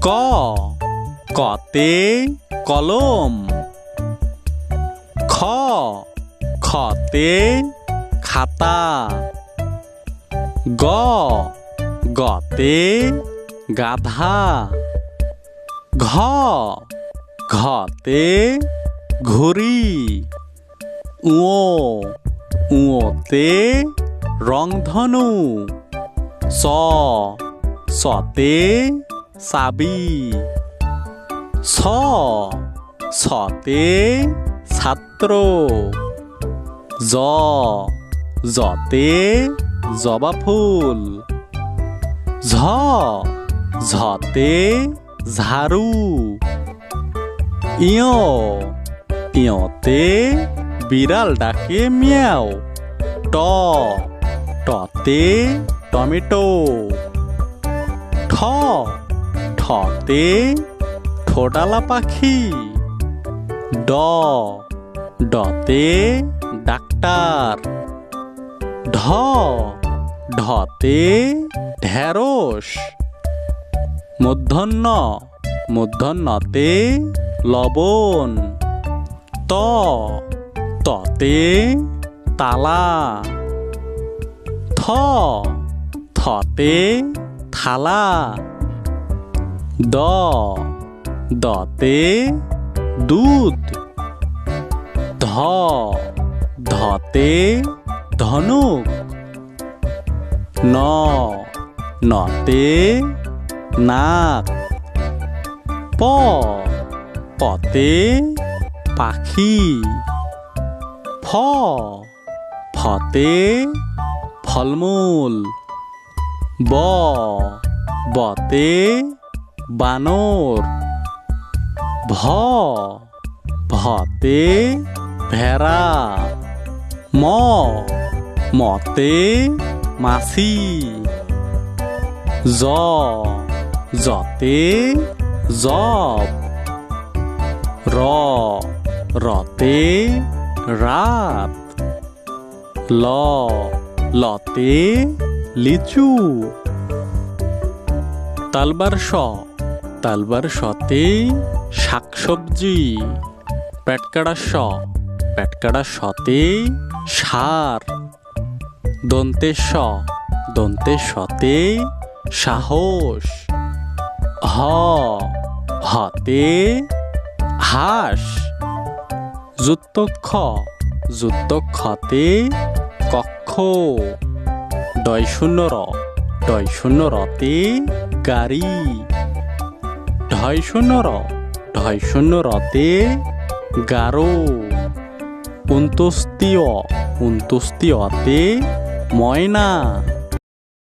ক কতে কলম। খ খতে খাতা। গ গতে গাধা। ঘ ঘতে ঘুড়ি। ঙ ঙতে রংধনু। চ ছতে চাবি। ছ ছতে ছাত্র। জ জতে জবা ফুল। ঝ ঝতে ঝাড়ু। ইয় ইয়তে বিড়াল ডাকে মিয়াও। ট টতে টমেটো। ঠ ঠতে ঠোঁটালা পাখি। ড ডতে ডাক্তার। ঢ ঢতে ঢেঁড়স। মূর্ধন্য মূর্ধন্যতে লবণ। ত ততে তালা। থ থতে থালা। দ দতে দুধ। ধ ধতে ধনুক। ন নতে নাক। প পতে পাখি। ফ ফতে ফলমূল। ব বতে বানর। ভ ভতে ভেড়া। ম মতে মাছি। জ জতে জব। র রতে রাত। ল লতে লিচু। তালবার স তালবার সতে শাকসবজি। পেটকাড়া স পেটকাড়া সতে সার। দন্তের স দন্তের সতে সাহস। হ হতে হাঁস। যুক্তক্ষ যুক্তক্ষতে কক্ষ। ডয় শূন্য রতে গাড়ি। ঢয় শূন্য রতে গারো। উন্তস্তীয় অতে ময়না।